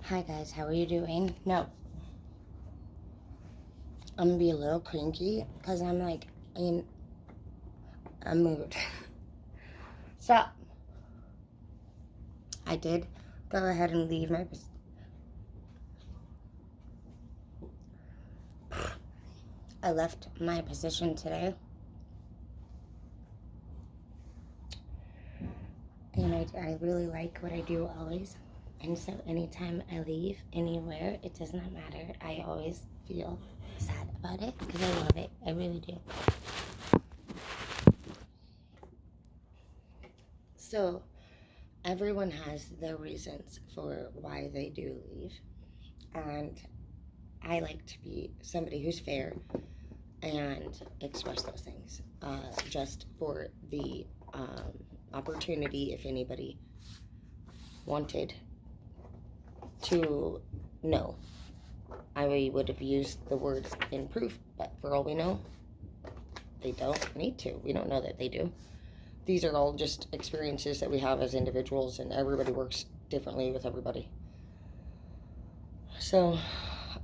Hi guys, how are you doing? No, I'm gonna be a little cranky because I'm like in a mood. So, I did go ahead and leave my I left my position today. And I really like what I do always. And so anytime I leave anywhere, it does not matter. I always feel sad about it because I love it. I really do. So everyone has their reasons for why they do leave. And I like to be somebody who's fair and express those things just for the opportunity if anybody wanted to know. I would have used the word in proof, but for all we know, they don't need to. We don't know that they do. These are all just experiences that we have as individuals, and everybody works differently with everybody. So,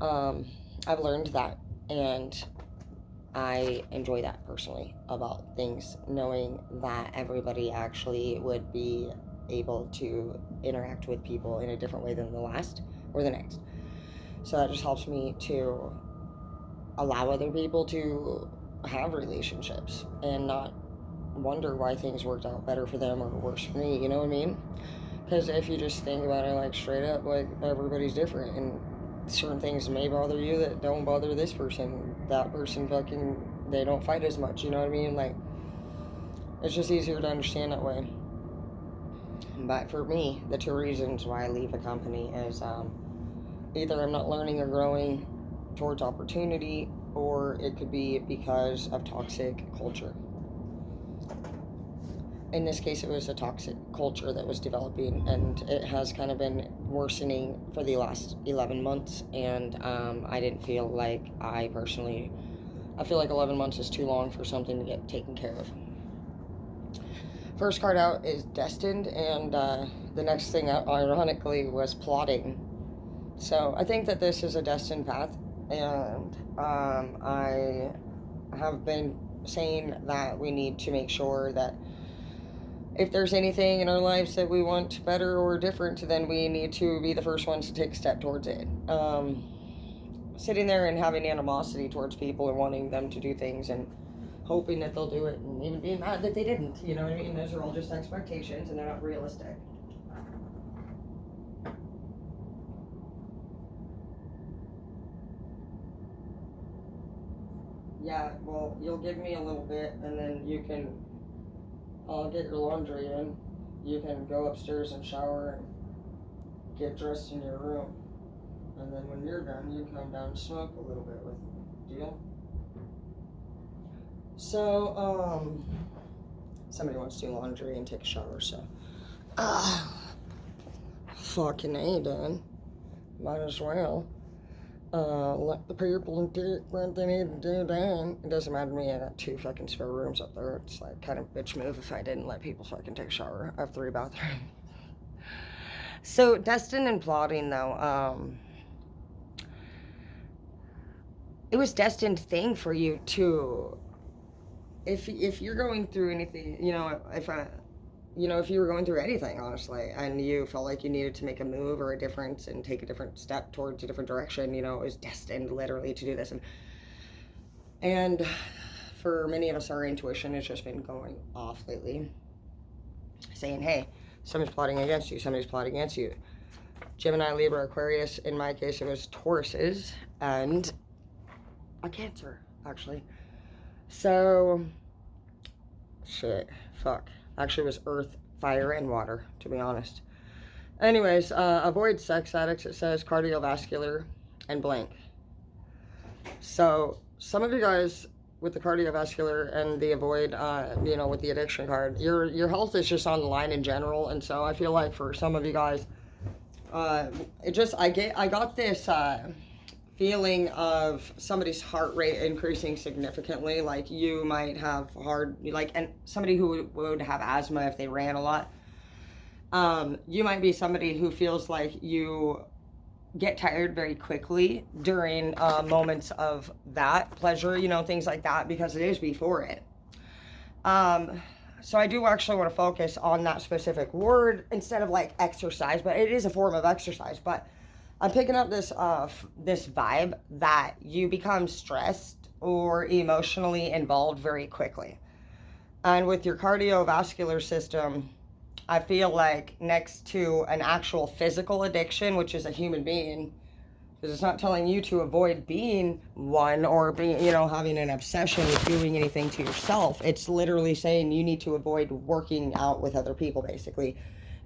I've learned that, and I enjoy that personally about things, knowing that everybody actually would be able to interact with people in a different way than the last or the next. So that just helps me to allow other people to have relationships and not wonder why things worked out better for them or worse for me, you know what I mean? Because if you just think about it like straight up, like everybody's different, and certain things may bother you that don't bother this person. That person fucking, they don't fight as much, you know what I mean? Like, it's just easier to understand that way. But for me, the two reasons why I leave a company is either I'm not learning or growing towards opportunity, or it could be because of toxic culture. In this case, it was a toxic culture that was developing, and it has kind of been worsening for the last 11 months, and I didn't feel like I feel like 11 months is too long for something to get taken care of. First card out is Destined, and the next thing out, ironically, was Plotting. So I think that this is a destined path, and I have been saying that we need to make sure that if there's anything in our lives that we want better or different, then we need to be the first ones to take a step towards it. Sitting there and having animosity towards people and wanting them to do things and hoping that they'll do it and even being mad that they didn't, you know what I mean? Those are all just expectations and they're not realistic. Yeah, well, you'll give me a little bit and then I'll get your laundry in. You can go upstairs and shower and get dressed in your room. And then when you're done, you come down and smoke a little bit with me. Deal? So, somebody wants to do laundry and take a shower, so. Fucking A, done. Might as well. Let the people do what they need to do then. It doesn't matter to me, I got 2 fucking spare rooms up there. It's like kind of bitch move if I didn't let people fucking take a shower. I have 3 bathrooms. So, Destined and Plotting, though, it was destined thing for you to, if you're going through anything, if you were going through anything, honestly, and you felt like you needed to make a move or a difference and take a different step towards a different direction, it was destined literally to do this. And for many of us, our intuition has just been going off lately, saying, hey, somebody's plotting against you, somebody's plotting against you. Gemini, Libra, Aquarius, in my case, it was Tauruses, and a Cancer, actually. So, shit, fuck. Actually, it was Earth, Fire, and Water, to be honest. Anyways, avoid sex addicts, it says cardiovascular, and blank. So, some of you guys with the cardiovascular and the avoid, with the addiction card, your health is just on the line in general, and so I feel like for some of you guys, I got this feeling of somebody's heart rate increasing significantly. Like you might have and somebody who would have asthma if they ran a lot. You might be somebody who feels like you get tired very quickly during moments of that pleasure, things like that, because it is before it. So I do actually want to focus on that specific word instead of like exercise, but it is a form of exercise. But I'm picking up this this vibe that you become stressed or emotionally involved very quickly. And with your cardiovascular system, I feel like next to an actual physical addiction, which is a human being, because it's not telling you to avoid being one or being, having an obsession with doing anything to yourself. It's literally saying you need to avoid working out with other people, basically,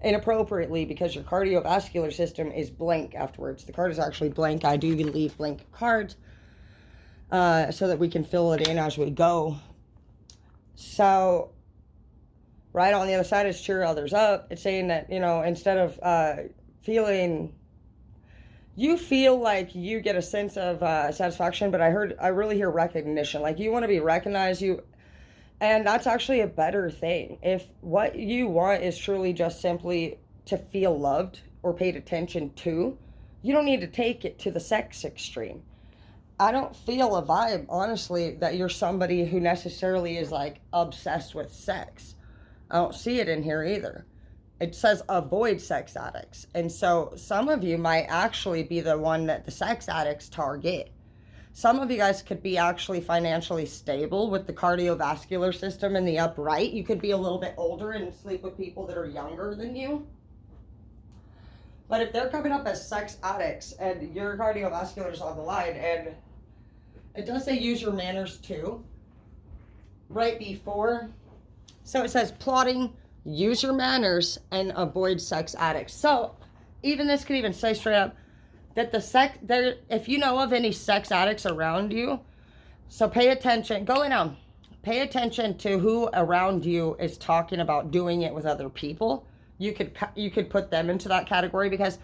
inappropriately, because your cardiovascular system is blank afterwards. The card is actually blank. I do leave blank cards so that we can fill it in as we go. So right on the other side is cheer others up. It's saying that, instead of feeling... You feel like you get a sense of satisfaction, but I really hear recognition. Like you want to be recognized, and that's actually a better thing. If what you want is truly just simply to feel loved or paid attention to, you don't need to take it to the sex extreme. I don't feel a vibe, honestly, that you're somebody who necessarily is like obsessed with sex. I don't see it in here either. It says avoid sex addicts. And so some of you might actually be the one that the sex addicts target. Some of you guys could be actually financially stable with the cardiovascular system in the upright. You could be a little bit older and sleep with people that are younger than you. But if they're coming up as sex addicts and your cardiovascular is on the line, and it does say use your manners too, right before. So it says plotting, use your manners, and avoid sex addicts. So even this could even say straight up that if you know of any sex addicts around you, so pay attention, pay attention to who around you is talking about doing it with other people. You could put them into that category, because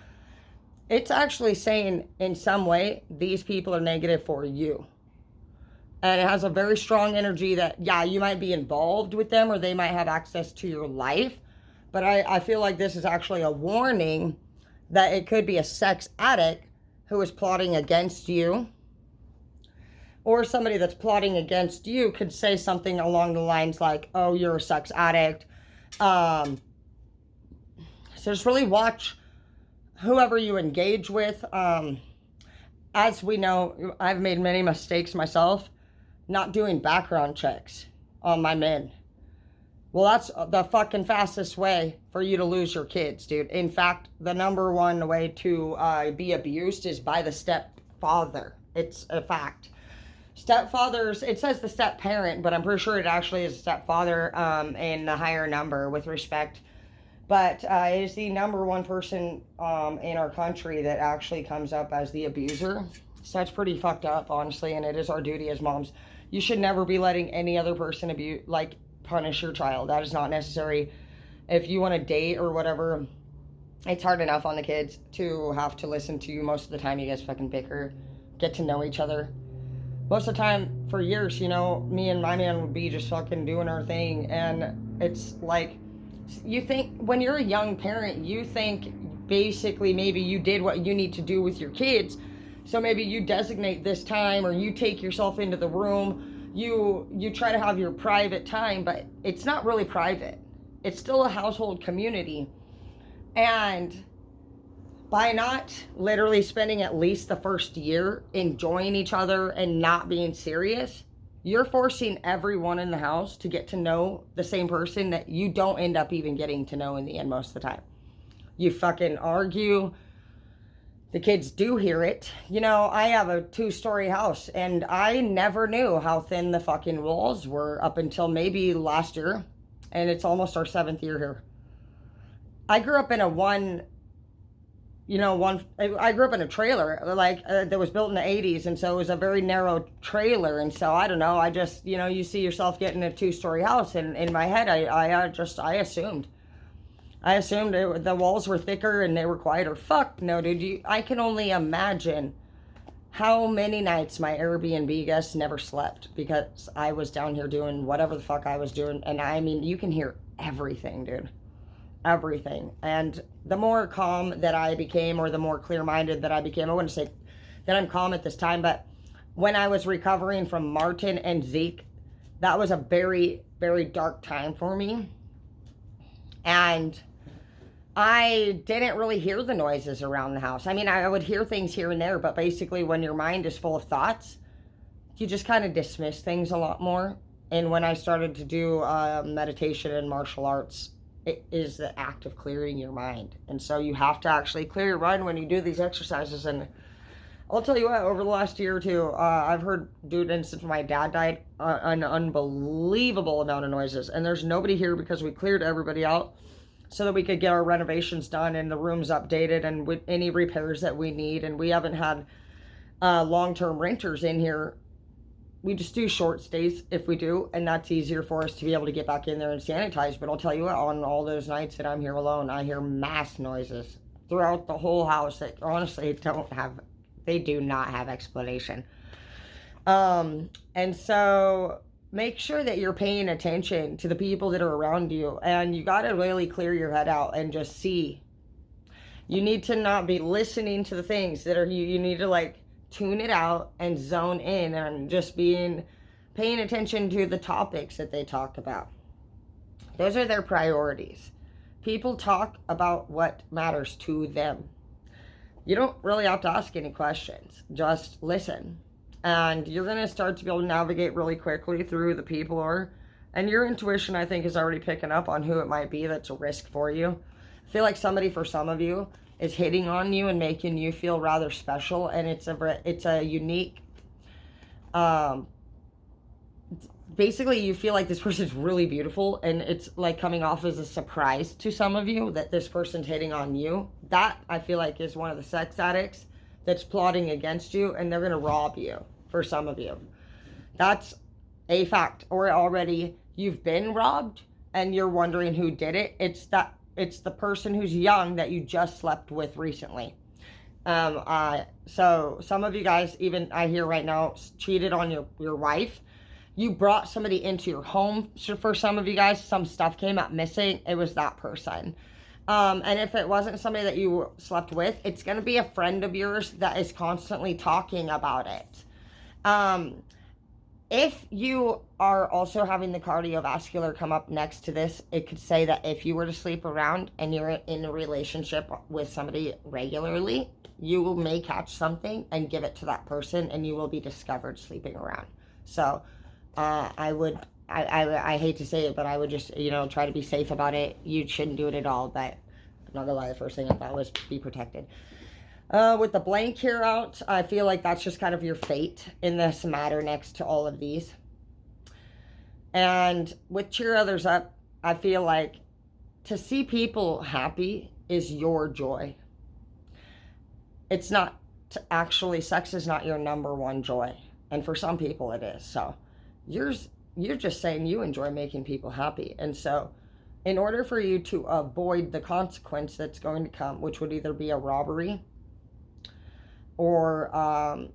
it's actually saying in some way these people are negative for you. And it has a very strong energy that, yeah, you might be involved with them or they might have access to your life. But I feel like this is actually a warning that it could be a sex addict who is plotting against you. Or somebody that's plotting against you could say something along the lines like, oh, you're a sex addict. So just really watch whoever you engage with. As we know, I've made many mistakes myself. Not doing background checks on my men. Well, that's the fucking fastest way for you to lose your kids, dude. In fact, the number one way to be abused is by the stepfather. It's a fact. Stepfathers, it says the step parent, but I'm pretty sure it actually is stepfather in the higher number with respect. But it is the number one person in our country that actually comes up as the abuser. So that's pretty fucked up, honestly, and it is our duty as moms. You should never be letting any other person punish your child. That is not necessary. If you want to date or whatever, it's hard enough on the kids to have to listen to you most of the time. You guys fucking bicker, get to know each other. Most of the time, for years, me and my man would be just fucking doing our thing, and it's like, you think, when you're a young parent, you think basically maybe you did what you need to do with your kids. So maybe you designate this time, or you take yourself into the room, you try to have your private time, but it's not really private. It's still a household community. And by not literally spending at least the first year enjoying each other and not being serious, you're forcing everyone in the house to get to know the same person that you don't end up even getting to know in the end most of the time. You fucking argue. The kids do hear it. I have a 2-story house, and I never knew how thin the fucking walls were up until maybe last year, and it's almost our 7th year here. I grew up in I grew up in a trailer, that was built in the 80s, and so it was a very narrow trailer, and so, I don't know, I just, you see yourself getting a 2-story house, and in my head, I assumed. I assumed the walls were thicker and they were quieter. Fuck no, dude. I can only imagine how many nights my Airbnb guests never slept because I was down here doing whatever the fuck I was doing. And I mean, you can hear everything, dude. everything. And the more calm that I became, or the more clear-minded that I became, I wouldn't say that I'm calm at this time, but when I was recovering from Martin and Zeke, that was a very, very dark time for me. And I didn't really hear the noises around the house. I mean, I would hear things here and there, but basically when your mind is full of thoughts, you just kind of dismiss things a lot more. And when I started to do meditation and martial arts, it is the act of clearing your mind. And so you have to actually clear your mind when you do these exercises. And I'll tell you what, over the last year or two, I've heard, dude, and since my dad died, an unbelievable amount of noises. And there's nobody here because we cleared everybody out so that we could get our renovations done and the rooms updated and with any repairs that we need. And we haven't had long-term renters in here. We just do short stays if we do, and that's easier for us to be able to get back in there and sanitize. But I'll tell you what, on all those nights that I'm here alone, I hear mass noises throughout the whole house that honestly they do not have explanation. And so make sure that you're paying attention to the people that are around you, and you got to really clear your head out and just see. You need to not be listening to the things that are, you need to like tune it out and zone in and just paying attention to the topics that they talk about. Those are their priorities. People talk about what matters to them. You don't really have to ask any questions. Just listen. And you're going to start to be able to navigate really quickly through the people and your intuition, I think, is already picking up on who it might be that's a risk for you. I feel like somebody, for some of you, is hitting on you and making you feel rather special, and it's a unique, basically you feel like this person's really beautiful, and it's like coming off as a surprise to some of you that this person's hitting on you. That, I feel like, is one of the sex addicts that's plotting against you, and they're going to rob you, for some of you. That's a fact. Or already you've been robbed and you're wondering who did it. It's the person who's young that you just slept with recently. So some of you guys, even I hear right now, cheated on your wife. You brought somebody into your home. So for some of you guys, some stuff came up missing. It was that person. And if it wasn't somebody that you slept with, it's going to be a friend of yours that is constantly talking about it. If you are also having the cardiovascular come up next to this, it could say that if you were to sleep around and you're in a relationship with somebody regularly, you may catch something and give it to that person, and you will be discovered sleeping around. So I hate to say it, but I would just, try to be safe about it. You shouldn't do it at all, but I'm not gonna lie, the first thing I thought was be protected. With the blank here out, I feel like that's just kind of your fate in this matter next to all of these. And with cheer others up, I feel like to see people happy is your joy. It's not, actually, sex is not your number one joy. And for some people it is. So you're just saying you enjoy making people happy. And so in order for you to avoid the consequence that's going to come, which would either be a robbery, or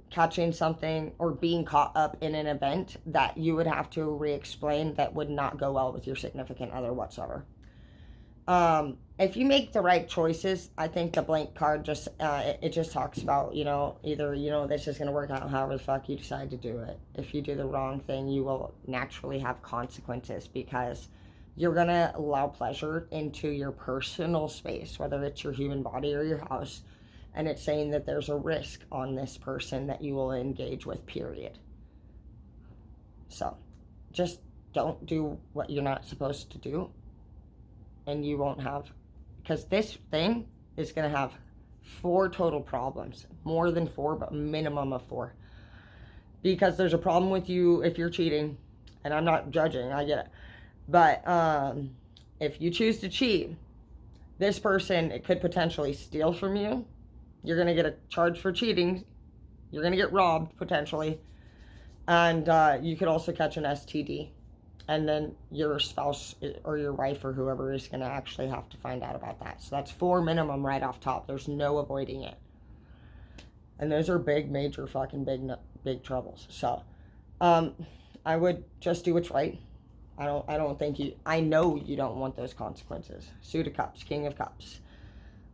catching something, or being caught up in an event that you would have to re-explain, that would not go well with your significant other whatsoever. If you make the right choices, I think the blank card just it just talks about, either this is going to work out however the fuck you decide to do it. If you do the wrong thing, you will naturally have consequences, because you're going to allow pleasure into your personal space, whether it's your human body or your house. And it's saying that there's a risk on this person that you will engage with, period. So just don't do what you're not supposed to do, and you won't have, because this thing is going to have 4 total problems. More than 4, but minimum of 4. Because there's a problem with you if you're cheating, and I'm not judging, I get it. But if you choose to cheat, this person, it could potentially steal from you. You're going to get a charge for cheating. You're going to get robbed, potentially. And you could also catch an STD. And then your spouse or your wife or whoever is going to actually have to find out about that. So that's 4 minimum right off top. There's no avoiding it. And those are big, major, fucking big troubles. So I would just do what's right. I don't think you, I know you don't want those consequences. Suit of Cups, King of Cups.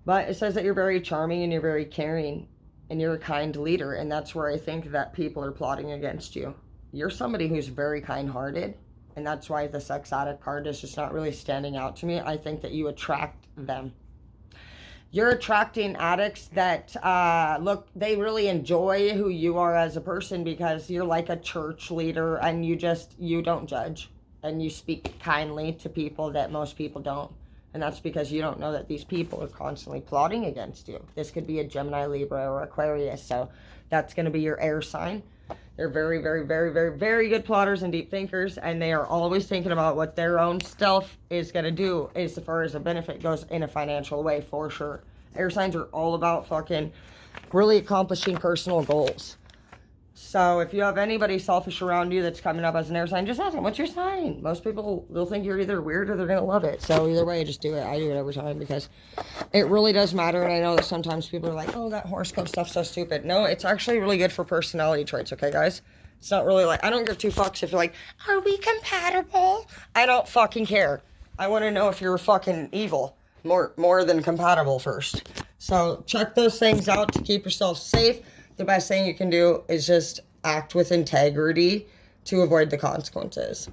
But it says that you're very charming and you're very caring and you're a kind leader. And that's where I think that people are plotting against you. You're somebody who's very kind-hearted. And that's why the sex addict card is just not really standing out to me. I think that you attract them. You're attracting addicts that, look, they really enjoy who you are as a person because you're like a church leader and you don't judge. And you speak kindly to people that most people don't. And that's because you don't know that these people are constantly plotting against you. This could be a Gemini, Libra, or Aquarius. So that's going to be your air sign. They're very, very, very, very, very good plotters and deep thinkers. And they are always thinking about what their own stuff is going to do as far as a benefit goes in a financial way, for sure. Air signs are all about fucking really accomplishing personal goals. So if you have anybody selfish around you that's coming up as an air sign, just ask them, what's your sign? Most people, they'll think you're either weird or they're going to love it. So either way, just do it. I do it every time because it really does matter. And I know that sometimes people are like, oh, that horoscope stuff's so stupid. No, it's actually really good for personality traits, okay, guys? It's not really like, I don't give two fucks if you're like, are we compatible? I don't fucking care. I want to know if you're fucking evil. More than compatible first. So check those things out to keep yourself safe. The best thing you can do is just act with integrity to avoid the consequences.